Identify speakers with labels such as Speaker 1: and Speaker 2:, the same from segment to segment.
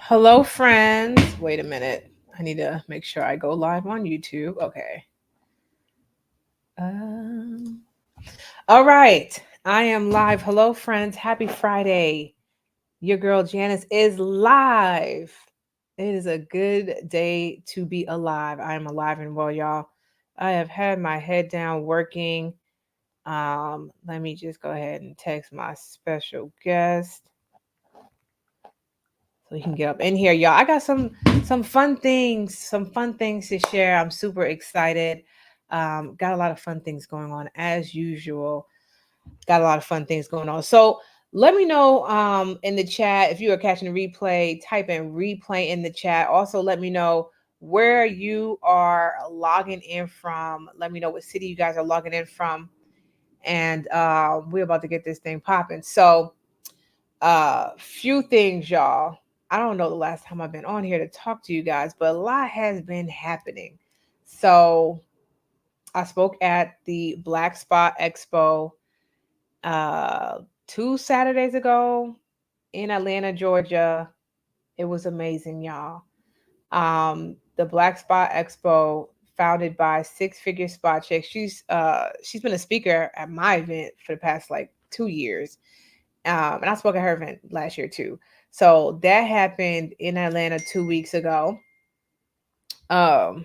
Speaker 1: Hello, friends. Wait a minute. I need to make sure I go live on YouTube. Okay. Um, all right. I am live. Hello, friends. Happy Friday. Your girl Janice is live. It is a good day to be alive. I am alive and well, y'all. I have had my head down working. Let me just go ahead and text my special guest so he can get up in here, y'all. I got some fun things to share. I'm super excited. Got a lot of fun things going on as usual. Got a lot of fun things going on. So let me know in the chat if you are catching the replay. Type in replay in the chat. Also, let me know where you are logging in from. Let me know what city you guys are logging in from, and we're about to get this thing popping. So few things, y'all. I don't know the last time I've been on here to talk to you guys, but a lot has been happening. So I spoke at the Black Spot Expo uh 2 Saturdays ago in Atlanta, Georgia. It was amazing, y'all. The Black Spot Expo, founded by Six Figure Spot Chick. She's been a speaker at my event for the past like 2 years. And I spoke at her event last year too. So that happened in Atlanta 2 weeks ago. Um,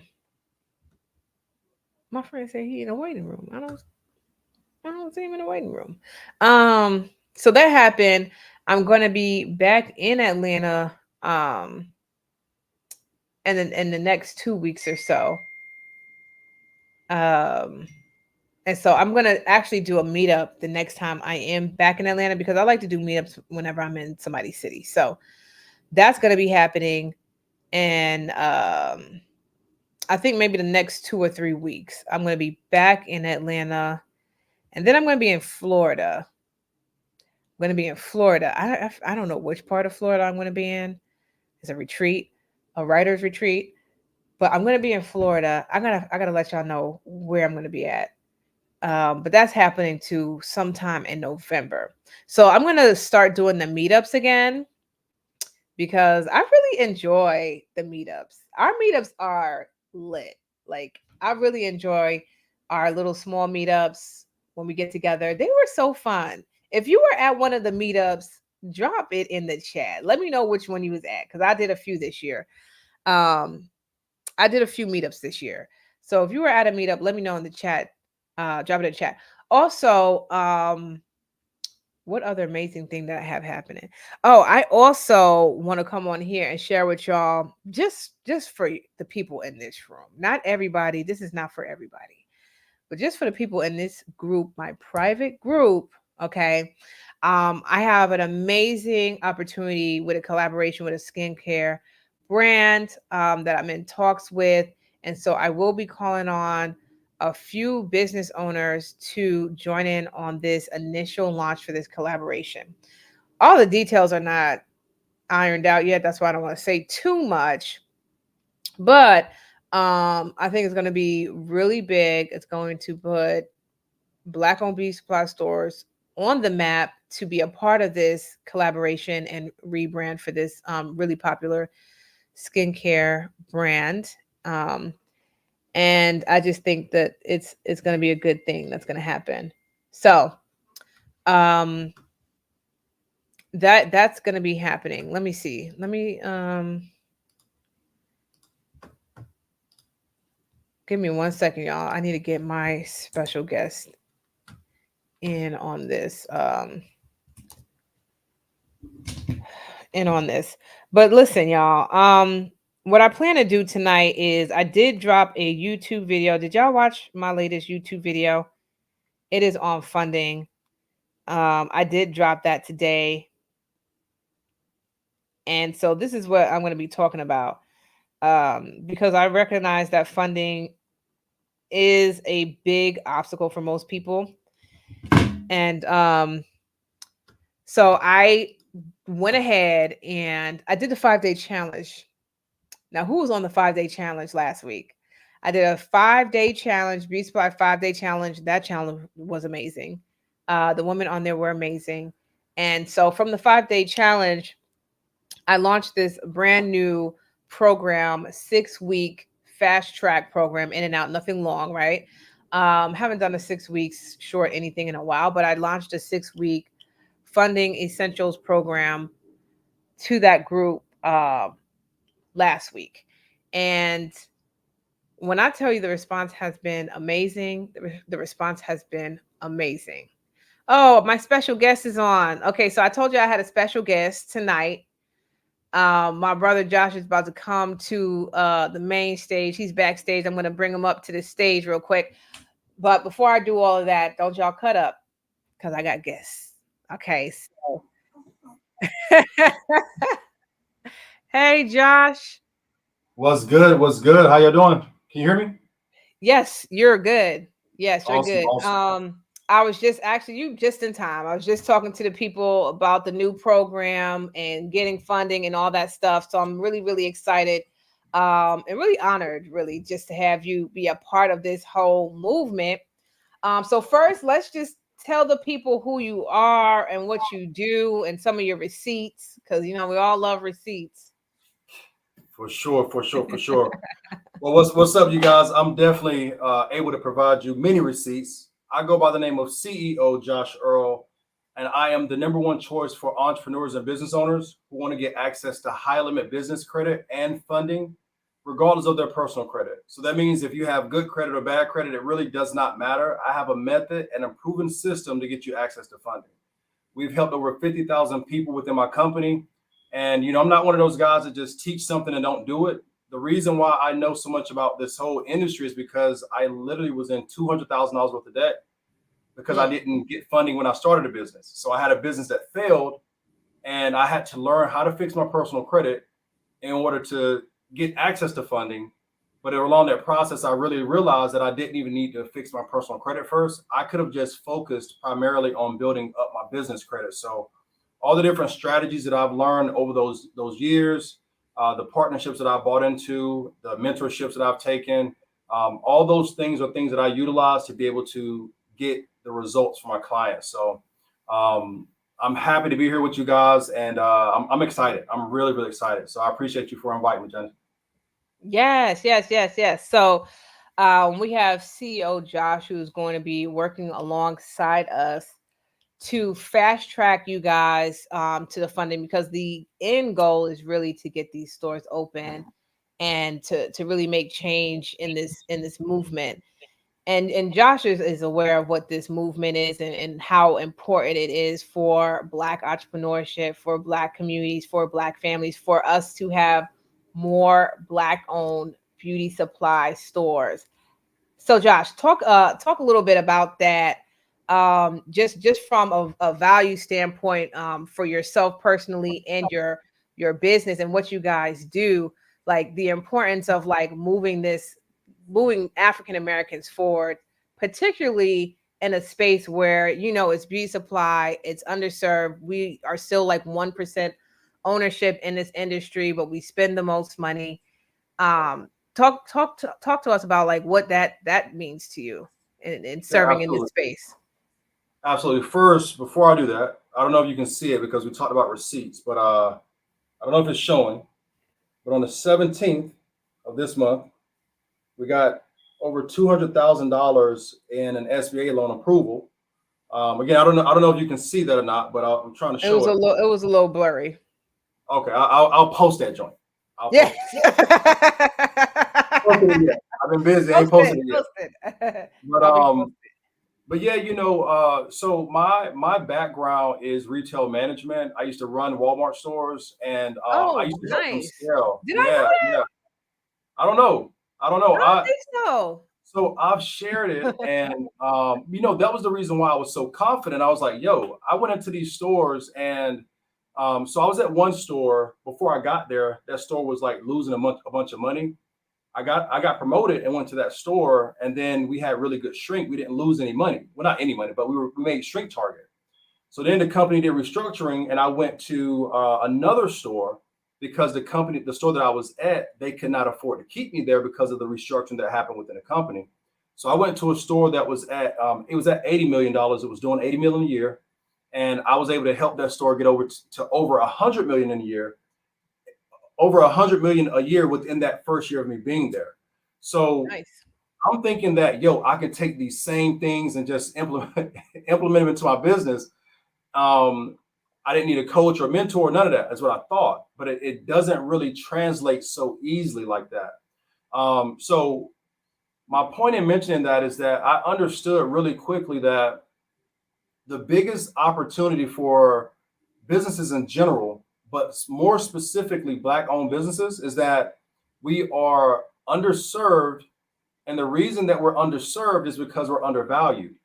Speaker 1: my friend said he in a waiting room. I don't see him in a waiting room. So that happened. I'm gonna be back in Atlanta and then in the next 2 weeks or so. Um and so I'm gonna actually do a meetup the next time I am back in Atlanta because I like to do meetups whenever I'm in somebody's city. So that's gonna be happening. And I think maybe the next 2 or 3 weeks, I'm going to be back in Atlanta, and then I'm going to be in Florida. I'm going to be in Florida. I don't know which part of Florida I'm going to be in. It's a retreat, a writer's retreat, but I'm going to be in Florida. I gotta let y'all know where I'm going to be at. But that's happening to sometime in November. So I'm going to start doing the meetups again because I really enjoy the meetups. Our meetups are lit. Like I really enjoy our little small meetups when we get together. They were so fun. If you were at one of the meetups, drop it in the chat. Let me know which one you was at because I did a few this year. Um, I did a few meetups this year. So if you were at a meetup, let me know in the chat. Drop it in the chat. Also, what other amazing thing that I have happening? Oh, I also want to come on here and share with y'all just for the people in this room. Not everybody. This is not for everybody, but just for the people in this group, my private group. Okay. I have an amazing opportunity with a collaboration with a skincare brand that I'm in talks with. And so I will be calling on a few business owners to join in on this initial launch for this collaboration. All the details are not ironed out yet. That's why I don't want to say too much. But I think it's going to be really big. It's going to put Black owned beauty supply stores on the map to be a part of this collaboration and rebrand for this really popular skincare brand. Um, and I just think that it's going to be a good thing that's going to happen. So um, that's going to be happening. Let me see. Let me give me 1 second, y'all. I need to get my special guest in on this. In on this. But listen, y'all. What I plan to do tonight is I did drop a YouTube video. Did y'all watch my latest YouTube video? It is on funding. I did drop that today. And so this is what I'm going to be talking about. Because I recognize that funding is a big obstacle for most people. And so I went ahead and I did the 5-day challenge. Now, who was on the 5-day challenge last week? I did a 5-day challenge, Beauty Supply 5-day challenge. That challenge was amazing. The women on there were amazing. And so from the 5-day challenge, I launched this brand new program, 6 week fast track program, in and out, nothing long, right? Haven't done a 6 weeks short anything in a while, but I launched a 6 week funding essentials program to that group last week. And when I tell you the response has been amazing, the response has been amazing. Oh, my special guest is on. Okay, so I told you I had a special guest tonight. My brother Josh is about to come to the main stage. He's backstage. I'm going to bring him up to the stage real quick. But before I do all of that, don't y'all cut up because I got guests. Okay, so hey, Josh.
Speaker 2: What's good? What's good? How you doing? Can you hear me?
Speaker 1: Yes, you're good. Yes, you're
Speaker 2: Awesome,
Speaker 1: good.
Speaker 2: awesome.
Speaker 1: I was just actually you just in time. I was just talking to the people about the new program and getting funding and all that stuff. So I'm really, really excited, and really honored, really, just to have you be a part of this whole movement. So first, let's just tell the people who you are and what you do and some of your receipts, because you know we all love receipts.
Speaker 2: For sure, for sure, for sure. Well, what's up, you guys? I'm definitely able to provide you many receipts. I go by the name of CEO Josh Earl, and I am the number one choice for entrepreneurs and business owners who want to get access to high limit business credit and funding, regardless of their personal credit. So that means if you have good credit or bad credit, it really does not matter. I have a method and a proven system to get you access to funding. We've helped over 50,000 people within my company. And, I'm not one of those guys that just teach something and don't do it. The reason why I know so much about this whole industry is because I literally was in $200,000 worth of debt because I
Speaker 1: Mm,
Speaker 2: didn't get funding when I started a business. So I had a business that failed and I had to learn how to fix my personal credit in order to get access to funding. But along that process, I really realized that I didn't even need to fix my personal credit first. I could have just focused primarily on building up my business credit. So all the different strategies that I've learned over those years, the partnerships that I bought into, the mentorships that I've taken, all those things are things that I utilize to be able to get the results for my clients. So I'm happy to be here with you guys, and I'm excited. I'm really, really excited. So I appreciate you for inviting me, Jen.
Speaker 1: yes, yes, yes, yes. So we have CEO Josh who's going to be working alongside us to fast track you guys to the funding, because the end goal is really to get these stores open and to really make change in this movement. And Josh is aware of what this movement is, and how important it is for Black entrepreneurship, for Black communities, for Black families, for us to have more Black owned beauty supply stores. So Josh, talk a little bit about that. Just from a value standpoint, for yourself personally and your business and what you guys do, like the importance of like moving African Americans forward, particularly in a space where it's beauty supply, it's underserved. We are still like 1% ownership in this industry, but we spend the most money. Talk to us about like what that means to you in
Speaker 2: Yeah,
Speaker 1: serving in this
Speaker 2: absolutely.
Speaker 1: space.
Speaker 2: Absolutely. First, before I do that, I don't know if you can see it because we talked about receipts, but I don't know if it's showing, but on the 17th of this month, we got over $200,000 in an SBA loan approval. Again, I don't know if you can see that or not, but I'm trying to show it.
Speaker 1: It was a little blurry.
Speaker 2: Okay, I'll post that joint. I'll
Speaker 1: Yeah.
Speaker 2: post it. Posted it yet. I've been busy. I ain't
Speaker 1: Posted,
Speaker 2: posted it yet.
Speaker 1: posted.
Speaker 2: But
Speaker 1: I'll repost it.
Speaker 2: yeah, so my background is retail management. I used to run Walmart stores, and I
Speaker 1: Oh,
Speaker 2: used to help them
Speaker 1: nice.
Speaker 2: scale.
Speaker 1: Did I
Speaker 2: Yeah,
Speaker 1: know
Speaker 2: yeah. I don't know. I don't know.
Speaker 1: that? I don't think so.
Speaker 2: So I've shared it, and that was the reason why I was so confident. I was like, "Yo," I went into these stores, and so I was at one store before I got there. That store was like losing a bunch of money. I got promoted and went to that store, and then we had really good shrink. We didn't lose any money. Well, not any money, but we made shrink target. So then the company did restructuring, and I went to another store because the store that I was at, they could not afford to keep me there because of the restructuring that happened within the company. So I went to a store that was at $80 million. It was doing 80 million a year, and I was able to help that store get over to over 100 million in a year. over 100 million a year within that first year of me being there. So
Speaker 1: Nice.
Speaker 2: I'm thinking that, yo, I can take these same things and just implement them into my business. um, I didn't need a coach or mentor, none of that. That's what I thought, but it doesn't really translate so easily like that. So my point in mentioning that is that I understood really quickly that the biggest opportunity for businesses in general, but more specifically Black-owned businesses, is that we are underserved, and the reason that we're underserved is because we're undervalued.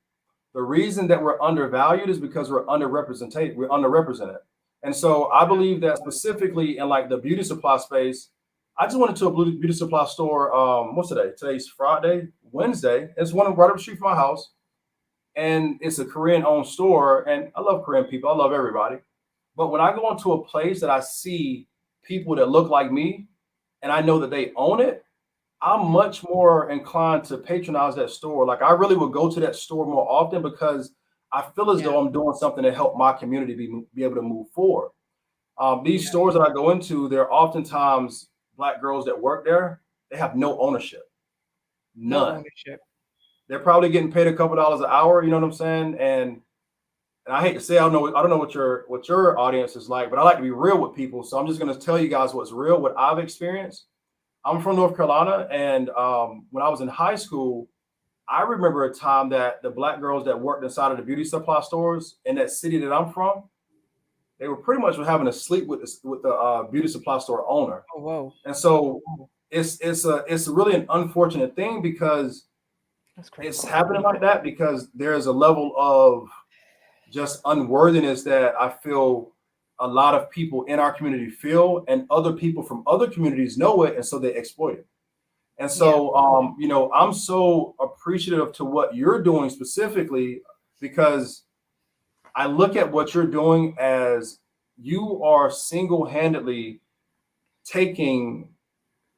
Speaker 2: The reason that we're undervalued is because we're underrepresented. We're underrepresented. And so I believe that specifically in like the beauty supply space, I just went into a beauty supply store. What's today? Today's Friday, Wednesday. It's one right up the street from my house, and it's a Korean-owned store. And I love Korean people. I love everybody. But when I go into a place that I see people that look like me, and I know that they own it, I'm much more inclined to patronize that store. Like I really would go to that store more often because I feel as
Speaker 1: Yeah.
Speaker 2: though I'm doing something to help my community be able to move forward. These
Speaker 1: Yeah.
Speaker 2: stores that I go into, they're oftentimes Black girls that work there. They have no ownership,
Speaker 1: No
Speaker 2: none.
Speaker 1: ownership.
Speaker 2: They're probably getting paid a couple dollars an hour. You know what I'm saying? And I hate to say, I don't know what your audience is like, but I like to be real with people. So I'm just going to tell you guys what's real, what I've experienced. I'm from North Carolina, and when I was in high school, I remember a time that the Black girls that worked inside of the beauty supply stores in that city that I'm from, they were pretty much having to sleep with the beauty supply store owner.
Speaker 1: Oh, whoa.
Speaker 2: And so it's really an unfortunate thing because
Speaker 1: That's
Speaker 2: it's
Speaker 1: crazy.
Speaker 2: happening like that because there's a level of just unworthiness that I feel a lot of people in our community feel, and other people from other communities know it, and so they exploit it. And
Speaker 1: Yeah.
Speaker 2: so, I'm so appreciative to what you're doing specifically because I look at what you're doing as you are single-handedly taking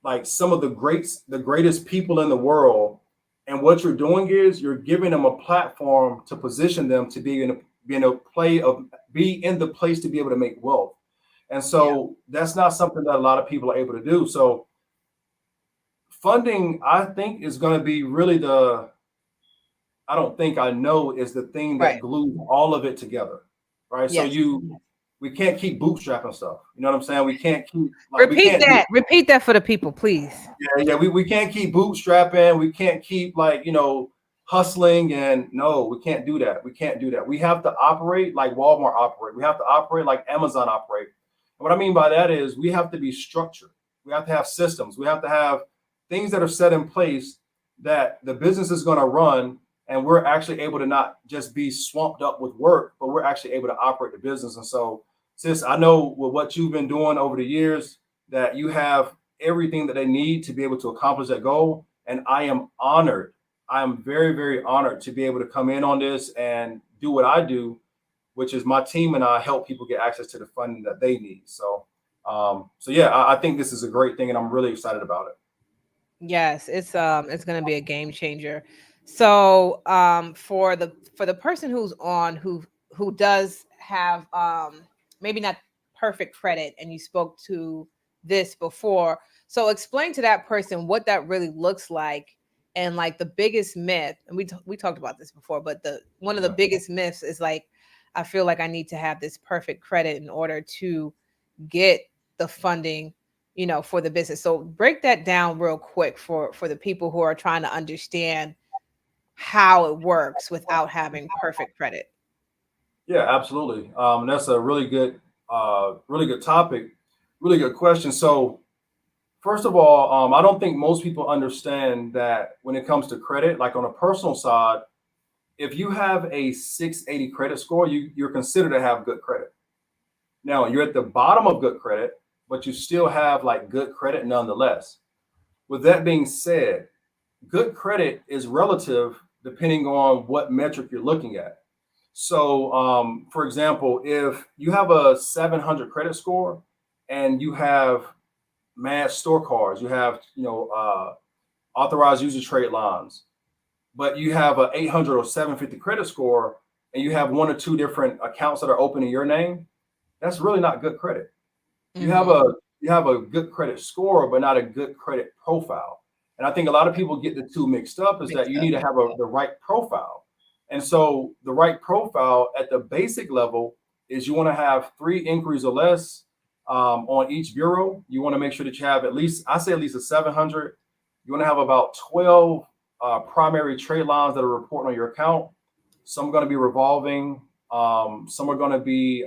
Speaker 2: like some of the greatest people in the world, and what you're doing is you're giving them a platform to position them to be in a play of be in the place to be able to make wealth. And
Speaker 1: Yeah.
Speaker 2: so that's not something that a lot of people are able to do. So funding, I think, is going to be really I don't think I know is the thing that
Speaker 1: Right.
Speaker 2: glues all of it together, right? So
Speaker 1: Yes.
Speaker 2: we can't keep bootstrapping stuff. You know what I'm saying? We can't keep like we
Speaker 1: Repeat
Speaker 2: can't do
Speaker 1: that. Repeat that for the people, please.
Speaker 2: yeah, we can't keep bootstrapping. We can't keep like, hustling, and no, we can't do that. We can't do that. We have to operate like Walmart operate. We have to operate like Amazon operate. And what I mean by that is we have to be structured. We have to have systems. We have to have things that are set in place that the business is going to run, and we're actually able to not just be swamped up with work, but we're actually able to operate the business. And so, sis, I know with what you've been doing over the years that you have everything that they need to be able to accomplish that goal. And I am honored. I am very, very honored to be able to come in on this and do what I do, which is my team and I help people get access to the funding that they need. So yeah, I think this is a great thing, and I'm really excited about it.
Speaker 1: Yes, it's going to be a game changer. So, for the person who's on who does have maybe not perfect credit, and you spoke to this before. So explain to that person what that really looks like, and like the biggest myth, and we talked about this before, but the one of the
Speaker 2: Yeah.
Speaker 1: biggest myths is like, I feel like I need to have this perfect credit in order to get the funding, for the business. So break that down real quick for the people who are trying to understand how it works without having perfect credit.
Speaker 2: Yeah, absolutely. That's a really good topic, really good question. So first of all, I don't think most people understand that when it comes to credit, like on a personal side, if you have a 680 credit score, you're considered to have good credit. Now you're at the bottom of good credit, but you still have like good credit nonetheless. With that being said, good credit is relative depending on what metric you're looking at. So, for example, if you have a 700 credit score and you have mad store cards, you have authorized user trade lines, but you have a 800 or 750 credit score, and you have one or two different accounts that are open in your name, that's really not good credit. You have
Speaker 1: Hmm.
Speaker 2: a you have a good credit score, but not a good credit profile. And I think a lot of people get the two mixed up is that
Speaker 1: Mixed
Speaker 2: you
Speaker 1: up.
Speaker 2: need to have the right profile. And so the right profile at the basic level is you want to have 3 inquiries or less on each bureau. You want to make sure that you have at least, I say at least a 700. You want to have about 12 primary trade lines that are reporting on your account. Some are going to be revolving. Some are going to be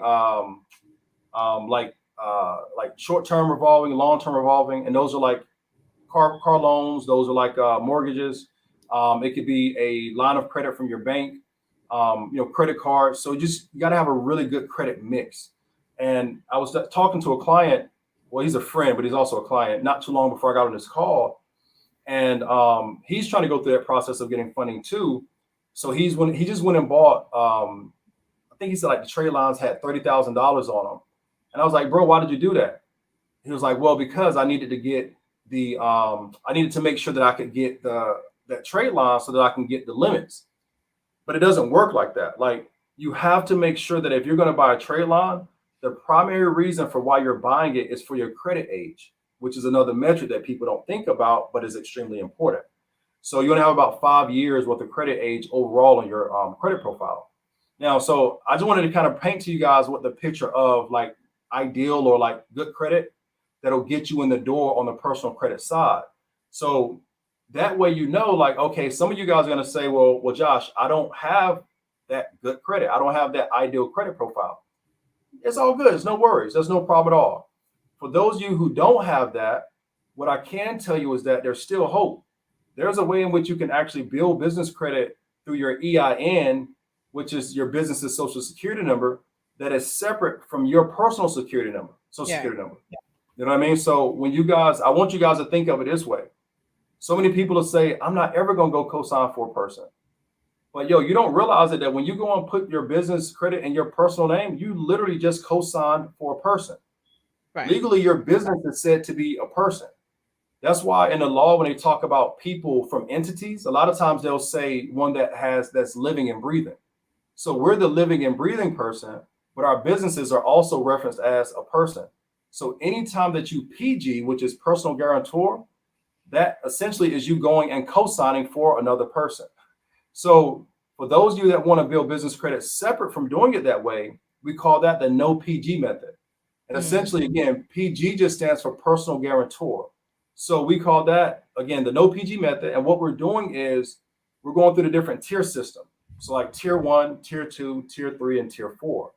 Speaker 2: like short-term revolving, long-term revolving, and those are like car loans. Those are like mortgages. It could be a line of credit from your bank, credit cards. So you got to have a really good credit mix. And I was talking to a client. Well, he's a friend, but he's also a client. Not too long before I got on this call, and he's trying to go through that process of getting funding too. So he just went and bought. I think he said like the trade lines had $30,000 on them, and I was like, bro, why did you do that? He was like, well, because I needed to get I needed to make sure that I could get that trade line so that I can get the limits. But it doesn't work like that. Like you have to make sure that if you're going to buy a trade line, the primary reason for why you're buying it is for your credit age, which is another metric that people don't think about, but is extremely important. So you're going to have about 5 years worth of credit age overall on your credit profile. Now, so I just wanted to kind of paint to you guys what the picture of like ideal or like good credit that'll get you in the door on the personal credit side. So that way, like, okay, some of you guys are going to say, well, Josh, I don't have that good credit. I don't have that ideal credit profile. It's all good. It's no worries. There's no problem at all. For those of you who don't have that, what I can tell you is that there's still hope. There's a way in which you can actually build business credit through your EIN, which is your business's social security number, that is separate from your personal security number, social security number. Yeah. You know what I mean? So I want you guys to think of it this way. So many people will say, I'm not ever going to go co-sign for a person. But you don't realize that when you go and put your business credit in your personal name, you literally just co-sign for a person. Right. Legally, your business is said to be a person. That's why in the law, when they talk about people from entities, a lot of times they'll say one that's living and breathing. So we're the living and breathing person, but our businesses are also referenced as a person. So anytime that you PG, which is personal guarantor, that essentially is you going and co-signing for another person. So for those of you that want to build business credit separate from doing it that way, we call that the no PG method. And essentially, again, PG just stands for personal guarantor. So we call that, again, the no PG method. And what we're doing is we're going through the different tier system. So like tier 1, tier 2, tier 3, and tier 4.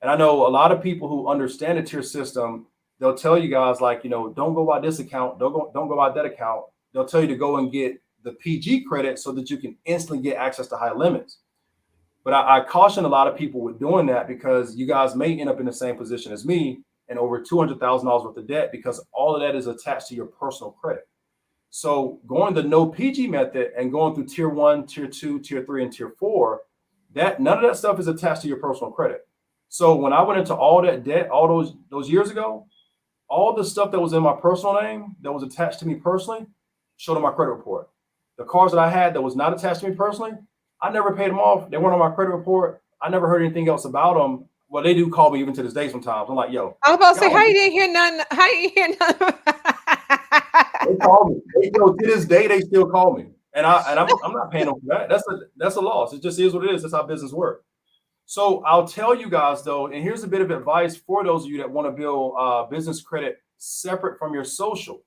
Speaker 2: And I know a lot of people who understand the tier system, they'll tell you guys like, don't go by this account, don't go by that account. They'll tell you to go and get the PG credit so that you can instantly get access to high limits. But I caution a lot of people with doing that because you guys may end up in the same position as me and over $200,000 worth of debt because all of that is attached to your personal credit. So going the no PG method and going through tier 1, tier 2, tier 3, and tier 4, none of that stuff is attached to your personal credit. So when I went into all that debt all those years ago, all the stuff that was in my personal name that was attached to me personally showed on my credit report. The cars that I had that was not attached to me personally, I never paid them off. They weren't on my credit report. I never heard anything else about them. Well, they do call me even to this day sometimes. I'm like, yo.
Speaker 1: I was about to say, how you didn't hear none? How you hear none?
Speaker 2: They call me. To this day, they still call me. And I'm not paying them for that. That's a loss. It just is what it is. That's how business works. So I'll tell you guys though, and here's a bit of advice for those of you that want to build business credit separate from your social.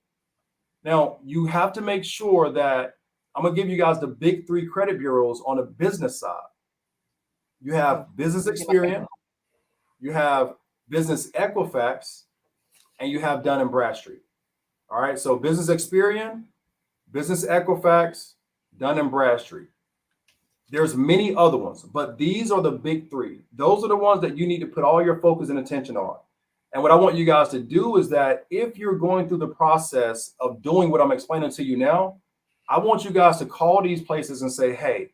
Speaker 2: Now, you have to make sure that I'm going to give you guys the big 3 credit bureaus on the business side. You have Business Experian, you have Business Equifax, and you have Dun & Bradstreet. All right, so Business Experian, Business Equifax, Dun & Bradstreet. There's many other ones, but these are the big 3. Those are the ones that you need to put all your focus and attention on. And what I want you guys to do is that if you're going through the process of doing what I'm explaining to you now, I want you guys to call these places and say, hey,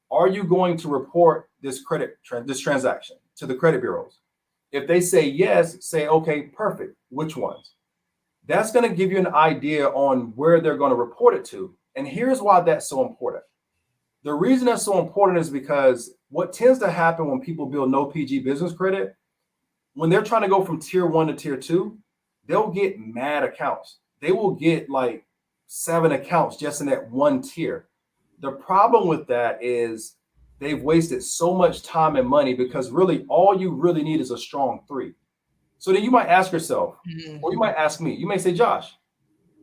Speaker 2: are you going to report this this transaction to the credit bureaus? If they say yes, say, okay, perfect. Which ones? That's going to give you an idea on where they're going to report it to. And here's why that's so important. The reason that's so important is because what tends to happen when people build no PG business credit, when they're trying to go from tier 1 to tier 2, they'll get mad accounts. They will get like 7 accounts just in that one tier. The problem with that is they've wasted so much time and money because really all you really need is a strong three. So then you might ask yourself, or you
Speaker 1: Mhm.
Speaker 2: might ask me, you may say, Josh,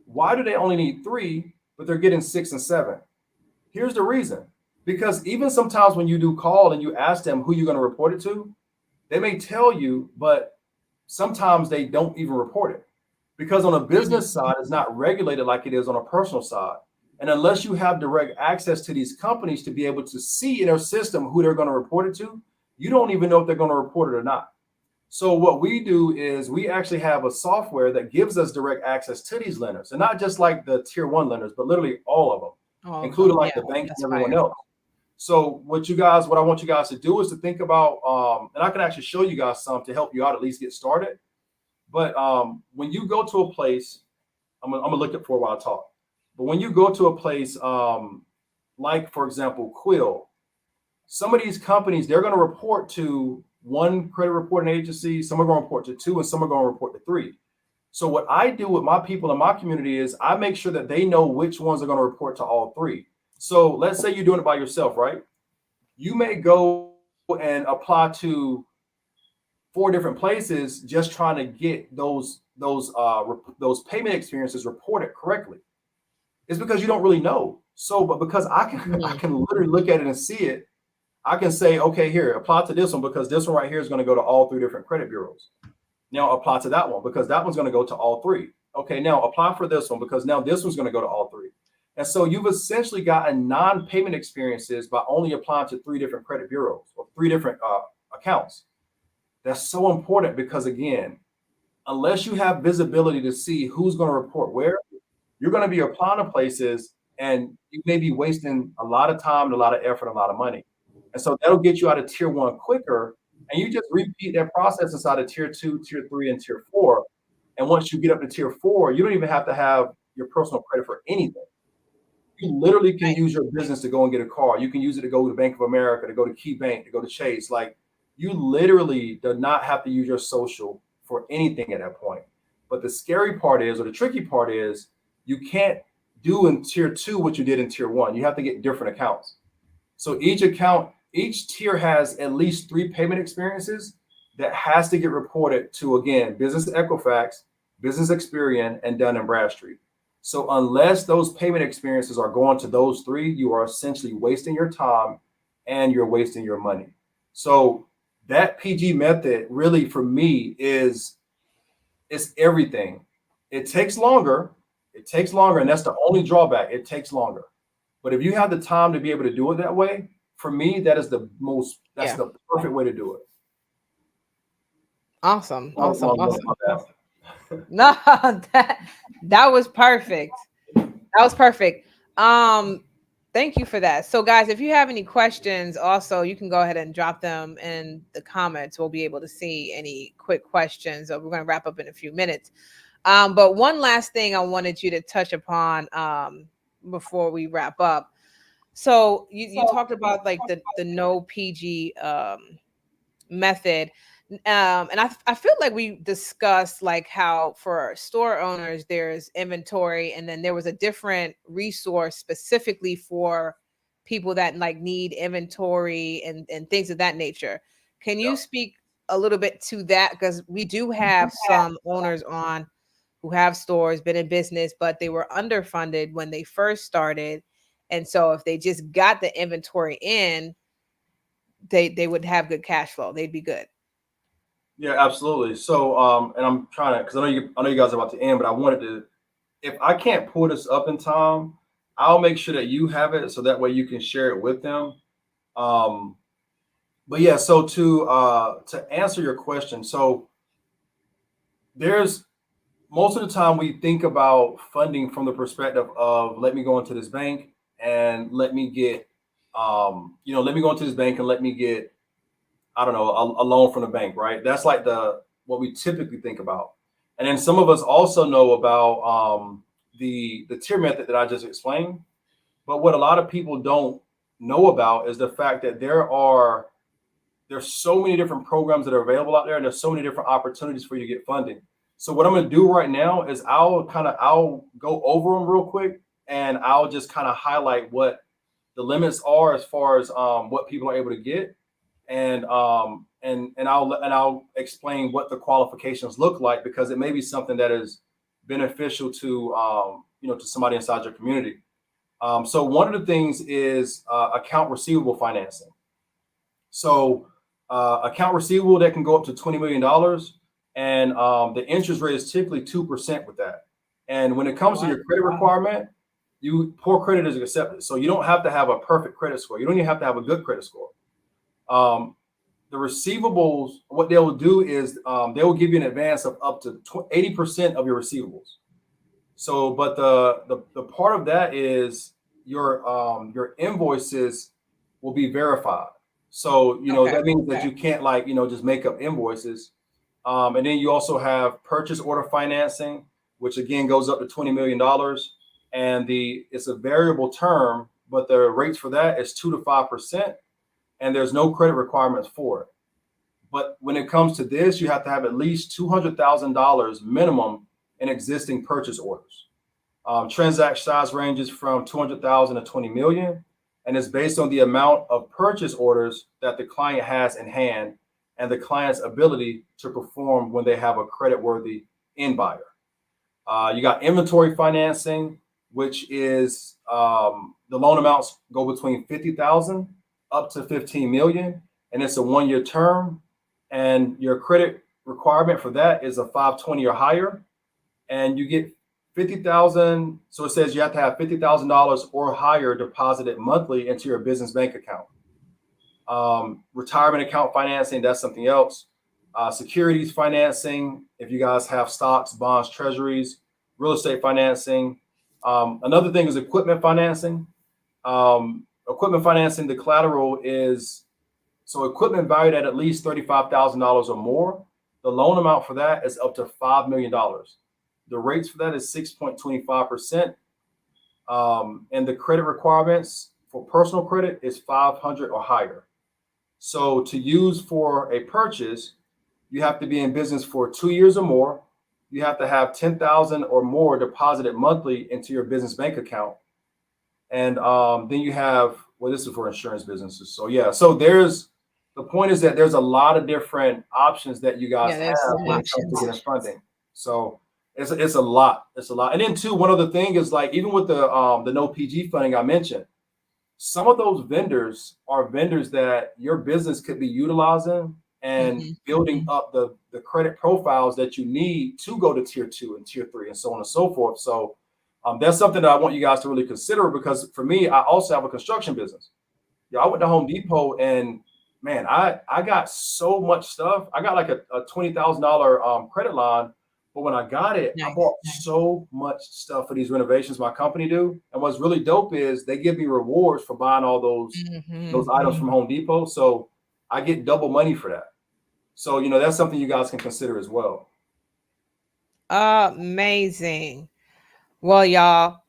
Speaker 2: why do they only need three, but they're getting 6 and 7? Here's the reason. Because even sometimes when you do call and you ask them who you're going to report it to, they may tell you, but sometimes they don't even report it. Because on a
Speaker 1: Mhm.
Speaker 2: business side, it's not regulated like it is on a personal side. And unless you have direct access to these companies to be able to see in their system who they're going to report it to, you don't even know if they're going to report it or not. So what we do is we actually have a software that gives us direct access to these lenders, and not just like the tier one lenders, but literally all of them,
Speaker 1: All of
Speaker 2: including
Speaker 1: them.
Speaker 2: like
Speaker 1: Yeah,
Speaker 2: the banks
Speaker 1: that's
Speaker 2: and everyone
Speaker 1: fire.
Speaker 2: else. So what I want you guys to do is to think about, and I can actually show you guys some to help you out at least get started. But when you go to a place, I'm gonna look at for while I talk. But when you go to a place, like for example, Quill, some of these companies they're going to report to one credit reporting agency, some are going to report to two, and some are going to report to three. So what I do with my people in my community is I make sure that they know which ones are going to report to all three. So let's say you're doing it by yourself, right? You may go and apply to 4 different places just trying to get those payment experiences reported correctly. It's because you don't really know. So, but because I can I
Speaker 1: Mhm.
Speaker 2: can literally look at it and see it, I can say, okay, here, apply to this one because this one right here is going to go to all 3 different credit bureaus. Now apply to that one because that one's going to go to all three. Okay, now apply for this one because now this one's going to go to all three. And so you've essentially gotten non-payment experiences by only applying to 3 different credit bureaus or 3 different accounts. That's so important because again, unless you have visibility to see who's going to report where, you're going to be applying to places and you may be wasting a lot of time, a lot of effort, a lot of money. And so that'll get you out of tier one quicker. And you just repeat that process inside of tier two, tier three, and tier four. And once you get up to tier four, you don't even have to have your personal credit for anything. You literally can use your business to go and get a car. You can use it to go to Bank of America, to go to Key Bank, to go to Chase. Like you literally do not have to use your social for anything at that point. But the scary part is, or the tricky part is, you can't do in tier two what you did in tier one. You have to get different accounts. So each tier has at least 3 payment experiences that has to get reported to again Business Equifax, Business Experian, and Dun and Bradstreet. So unless those payment experiences are going to those three, you are essentially wasting your time and you're wasting your money. So that PG method really for me is it's everything. It takes longer. It takes longer, and that's the only drawback. It takes longer. But if you have the time to be able to do it that way, for me, that's
Speaker 1: Yeah.
Speaker 2: the perfect way to do it.
Speaker 1: Awesome.
Speaker 2: Long,
Speaker 1: Awesome.
Speaker 2: long, long
Speaker 1: Awesome.
Speaker 2: about
Speaker 1: No, that that was perfect. That was perfect. Um, Thank you for that. So, guys, if you have any questions, also you can go ahead and drop them in the comments. We'll be able to see any quick questions. We're going to wrap up in a few minutes. But one last thing I wanted you to touch upon before we wrap up. So you talked about like the no PG method, and I feel like we discussed like how for store owners there's inventory, and then there was a different resource specifically for people that like need inventory and things of that nature. Can you
Speaker 2: yeah.
Speaker 1: speak a little bit to that, because we do have some owners on who have stores, been in business, but they were underfunded when they first started, and so if they just got the inventory in, they would have good cash flow, they'd be good.
Speaker 2: Yeah, absolutely. So, and I'm trying to because I know you guys are about to end, but I wanted to. If I can't pull this up in time, I'll make sure that you have it so that way you can share it with them. Um, but yeah, so to answer your question, so there's most of the time we think about funding from the perspective of let me go into this bank and let me get let me go into this bank and let me get I don't know a loan from the bank, right? That's like the what we typically think about. And then some of us also know about the tier method that I just explained. But what a lot of people don't know about is the fact that there's so many different programs that are available out there, and there's so many different opportunities for you to get funding. So what I'm going to do right now is I'll go over them real quick, and I'll just kind of highlight what the limits are as far as what people are able to get, and I'll explain what the qualifications look like, because it may be something that is beneficial to to somebody inside your community. So one of the things is account receivable financing. So account receivable that can go up to $20 million, and the interest rate is typically 2% with that. And when it comes to
Speaker 1: Wow.
Speaker 2: your credit
Speaker 1: Wow.
Speaker 2: requirement, you poor credit is accepted. So you don't have to have a perfect credit score. You don't even have to have a good credit score. Um, the receivables, what they will do is they will give you an advance of up to 80% of your receivables. So, but the part of that is your invoices will be verified. So
Speaker 1: Okay.
Speaker 2: that means that
Speaker 1: Okay.
Speaker 2: you can't, like, just make up invoices. And then you also have purchase order financing, which again goes up to $20 million, and the it's a variable term, but the rates for that is 2 to 5%, and there's no credit requirements for it. But when it comes to this, you have to have at least $200,000 minimum in existing purchase orders. Transaction size ranges from 200,000 to 20 million, and is based on the amount of purchase orders that the client has in hand and the client's ability to perform when they have a credit-worthy end buyer. You got inventory financing, which is the loan amounts go between 50,000 up to 15 million, and it's a 1 year term. And your credit requirement for that is a 520 or higher, and you get 50,000. So it says you have to have $50,000 or higher deposited monthly into your business bank account. Retirement account financing, that's something else. Securities financing, if you guys have stocks, bonds, treasuries, real estate financing. Another thing is equipment financing. Equipment financing, the collateral is so equipment valued at least $35,000 or more. The loan amount for that is up to $5 million. The rates for that is 6.25%. And the credit requirements for personal credit is 500 or higher. So to use for a purchase, you have to be in business for 2 years or more. You have to have 10,000 or more deposited monthly into your business bank account. And then you have, well, this is for insurance businesses. So yeah, so the point is that there's a lot of different options that you guys
Speaker 1: Yeah,
Speaker 2: have
Speaker 1: there's some
Speaker 2: when it comes to
Speaker 1: options.
Speaker 2: getting funding. So it's a lot. It's a lot. And then too, one other thing is, like, even with the no PG funding I mentioned, some of those vendors are vendors that your business could be utilizing and
Speaker 1: Hmm.
Speaker 2: building
Speaker 1: Hmm.
Speaker 2: up the credit profiles that you need to go to tier two and tier three and so on and so forth. So that's something that I want you guys to really consider, because for me, I also have a construction business. Yeah, I went to Home Depot, and man, I got so much stuff. I got like a $20,000 credit line, but when I got it, I
Speaker 1: Nice.
Speaker 2: bought
Speaker 1: Nice.
Speaker 2: so much stuff for these renovations my company do. And what's really dope is they give me rewards for buying all those items
Speaker 1: Hmm.
Speaker 2: from Home Depot, so I get double money for that. So that's something you guys can consider as well.
Speaker 1: Amazing. Well, y'all,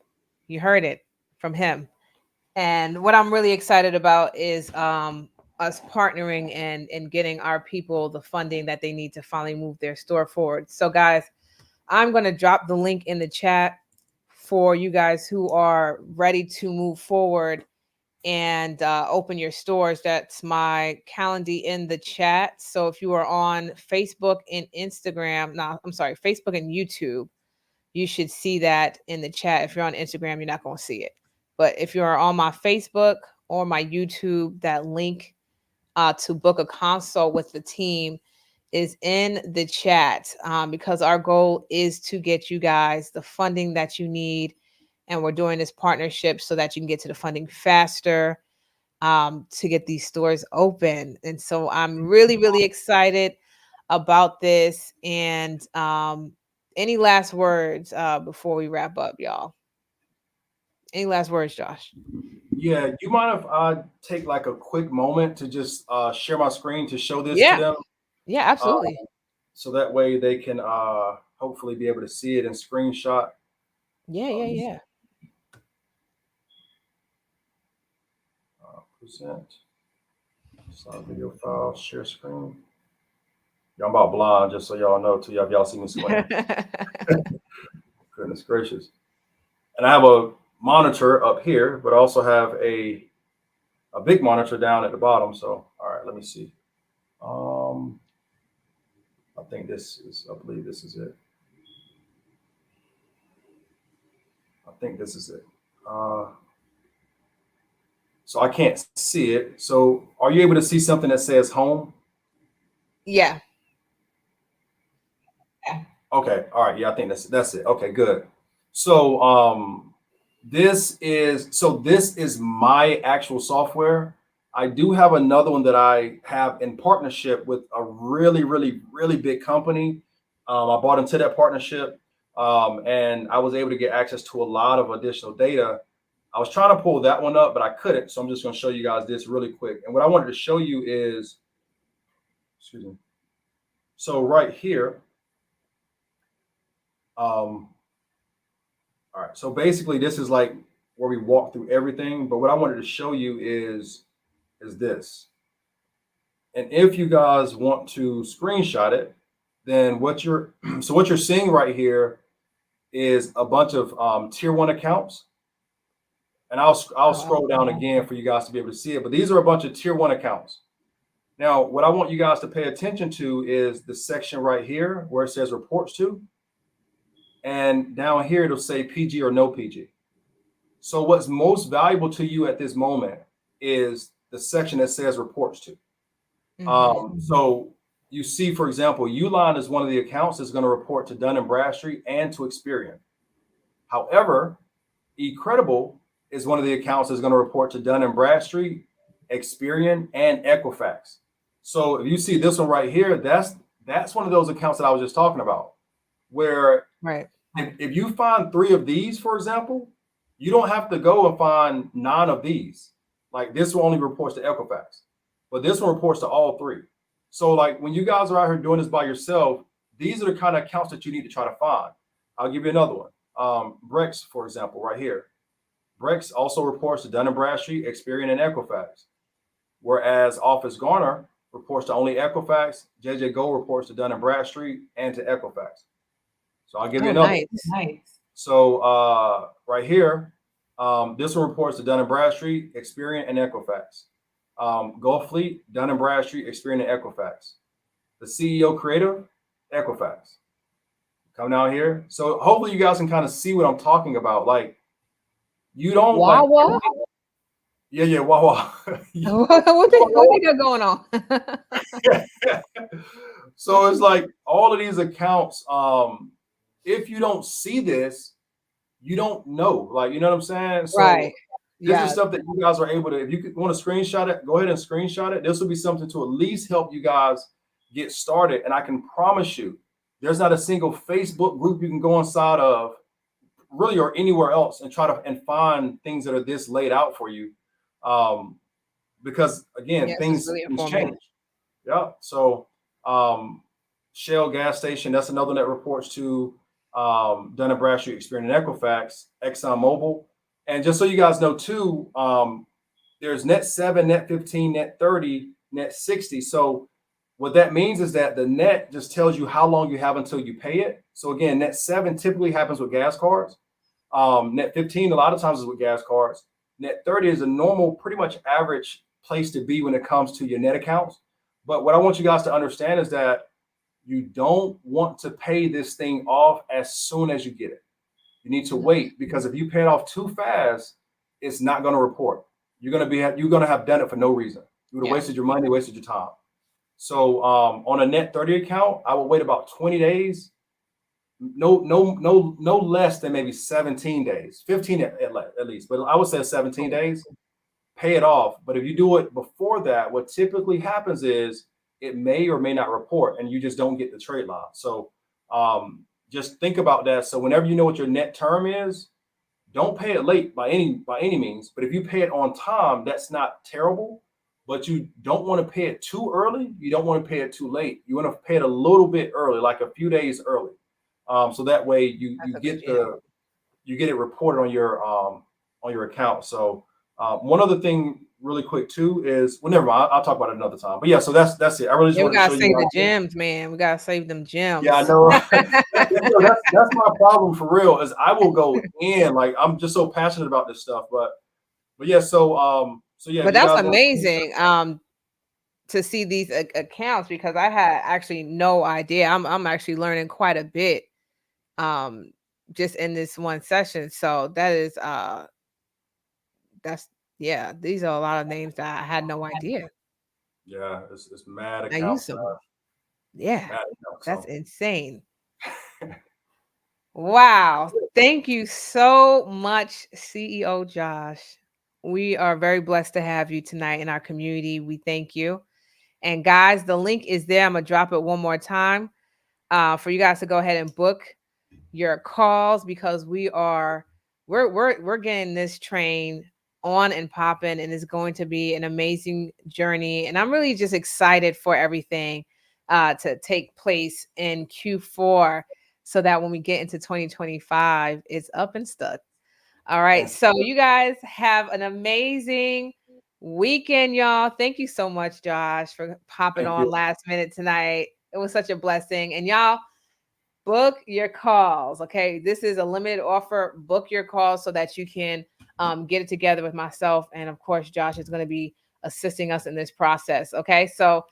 Speaker 1: you heard it from him. And what I'm really excited about is us partnering and getting our people the funding that they need to finally move their store forward. So, guys, I'm going to drop the link in the chat for you guys who are ready to move forward and open your stores. That's my calendar in the chat. So if you are on Facebook and Instagram, no, I'm sorry, Facebook and YouTube, you should see that in the chat. If you're on Instagram, you're not going to see it. But if you're on my Facebook or my YouTube, that link to book a consult with the team is in the chat, because our goal is to get you guys the funding that you need. And we're doing this partnership so that you can get to the funding faster, to get these stores open. And so I'm really, really excited about this. And any last words before we wrap up, y'all? Any last words, Josh?
Speaker 2: Yeah, you mind if I take like a quick moment to just share my screen to show this to
Speaker 1: Yeah,
Speaker 2: them,
Speaker 1: yeah,
Speaker 2: uh,
Speaker 1: absolutely.
Speaker 2: so that way they can hopefully be able to see it and screenshot.
Speaker 1: Yeah, yeah,
Speaker 2: Let's
Speaker 1: yeah.
Speaker 2: present slide video file, share screen. Yeah, I'm about blind, just so y'all know too. Y'all see me squinting. Goodness gracious. And I have a monitor up here, but I also have a big monitor down at the bottom. So all right, let me see. Um, I believe this is it. I think this is it. Uh, so I can't see it. So are you able to see something that says home?
Speaker 1: Yeah.
Speaker 2: Okay. All right. Yeah, I think that's it. Okay, good. So this is my actual software. I do have another one that I have in partnership with a really big company. I bought into that partnership, and I was able to get access to a lot of additional data. I was trying to pull that one up, but I couldn't. So I'm just going to show you guys this really quick. And what I wanted to show you is, excuse me. So right here, um, all right. So basically, this is like where we walk through everything. But what I wanted to show you is this. And if you guys want to screenshot it, then what you're seeing right here is a bunch of tier one accounts. And I'll
Speaker 1: Oh,
Speaker 2: scroll down again for you guys to be able to see it. But these are a bunch of tier one accounts. Now, what I want you guys to pay attention to is the section right here where it says reports to, and down here it'll say PG or no PG. So what's most valuable to you at this moment is the section that says reports to. So you see, for example, Uline is one of the accounts that's going to report to Dun and Bradstreet and to Experian. However, eCredible is one of the accounts that's going to report to Dun and Bradstreet, Experian, and Equifax. So if you see this one right here, that's one of those accounts that I was just talking about, where
Speaker 1: right.
Speaker 2: if you find three of these, for example, you don't have to go and find nine of these. Like this one only reports to Equifax, but this one reports to all three. So like when you guys are out here doing this by yourself, these are the kind of accounts that you need to try to find. I'll give you another one. Brex, for example, right here. Brex also reports to Dun and Bradstreet, Experian, and Equifax, whereas Office Garner reports to only Equifax. JJ Go reports to Dun and Bradstreet and to Equifax. So I'll give you
Speaker 1: Oh,
Speaker 2: another.
Speaker 1: nice.
Speaker 2: So right here, this one reports to Dun and Bradstreet, Experian, and Equifax. Gulf Fleet, Dun and Bradstreet, Experian, and Equifax. The CEO Creative, Equifax. Come down here. So hopefully you guys can kind of see what I'm talking about. Like you don't like,
Speaker 1: Wawa?
Speaker 2: yeah, wow.
Speaker 1: What they got going on?
Speaker 2: So it's like all of these accounts. If you don't see this, you don't know. Like you know what I'm saying? So
Speaker 1: Right.
Speaker 2: this is
Speaker 1: Yeah.
Speaker 2: stuff that you guys are able to. If you want to screenshot it, go ahead and screenshot it. This will be something to at least help you guys get started. And I can promise you, there's not a single Facebook group you can go inside of, really, or anywhere else, and try to and find things that are this laid out for you. Um, because again,
Speaker 1: Yes, it's really
Speaker 2: things
Speaker 1: informative.
Speaker 2: change. Yeah. So um, Shell gas station, that's another one that reports to Dun and Bradstreet, Experian, and Equifax, ExxonMobil. And just so you guys know too, there's net 7, net 15, net 30, net 60. So what that means is that the net just tells you how long you have until you pay it. So again, net 7 typically happens with gas cards. Net 15 a lot of times is with gas cards. Net 30 is a normal, pretty much average place to be when it comes to your net accounts. But what I want you guys to understand is that you don't want to pay this thing off as soon as you get it. You need to wait, because if you pay it off too fast, it's not going to report. You're going to have done it for no reason. You would have
Speaker 1: Yeah.
Speaker 2: wasted your money, wasted your time. So on a net 30 account, I would wait about 20 days, no less than maybe 17 days, 15 at least, but I would say 17 days, pay it off. But if you do it before that, what typically happens is it may or may not report and you just don't get the trade line. So just think about that. So whenever you know what your net term is, don't pay it late by any means. But if you pay it on time, that's not terrible. But you don't want to pay it too early. You don't want to pay it too late. You want to pay it a little bit early, like a few days early. So that way you
Speaker 1: That's
Speaker 2: you
Speaker 1: a good
Speaker 2: get
Speaker 1: deal.
Speaker 2: you get it reported on your account. So one other thing really quick too is well, never mind. I'll talk about it another time. But yeah, so that's it. I really just
Speaker 1: Yeah, we
Speaker 2: wanted to show
Speaker 1: gotta
Speaker 2: you
Speaker 1: save the
Speaker 2: guys.
Speaker 1: gems, man. We gotta save them
Speaker 2: Yeah, I
Speaker 1: gems.
Speaker 2: know. That's my problem for real. Is I will go in like I'm just so passionate about this stuff. But yeah, so yeah, if
Speaker 1: But
Speaker 2: you
Speaker 1: that's
Speaker 2: guys want to,
Speaker 1: amazing. To see these accounts because I had actually no idea. I'm actually learning quite a bit um just in this one session. So that is that's yeah, these are a lot of names that I had no idea.
Speaker 2: yeah, it's mad
Speaker 1: I use
Speaker 2: accounts,
Speaker 1: them. Yeah,
Speaker 2: mad accounts.
Speaker 1: that's
Speaker 2: So
Speaker 1: insane. Wow. Thank you so much, CEO Josh. We are very blessed to have you tonight in our community. We thank you. And guys, the link is there. I'm gonna drop it one more time for you guys to go ahead and book your calls because we're getting this train on and popping, and it's going to be an amazing journey. And I'm really just excited for everything to take place in Q4 so that when we get into 2025, it's up and stuck. All right.
Speaker 2: and
Speaker 1: So you guys have an amazing weekend, y'all. Thank you so much, Josh, for popping
Speaker 2: thank
Speaker 1: on
Speaker 2: you.
Speaker 1: last minute tonight. It was such a blessing. And y'all book your calls. Okay. This is a limited offer. Book your calls so that you can get it together with myself. And of course, Josh is going to be assisting us in this process. Okay. So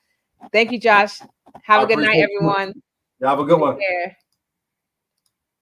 Speaker 1: thank you, Josh. Have
Speaker 2: I
Speaker 1: a good night,
Speaker 2: appreciate you.
Speaker 1: everyone.
Speaker 2: You have a good
Speaker 1: Take
Speaker 2: one.
Speaker 1: care.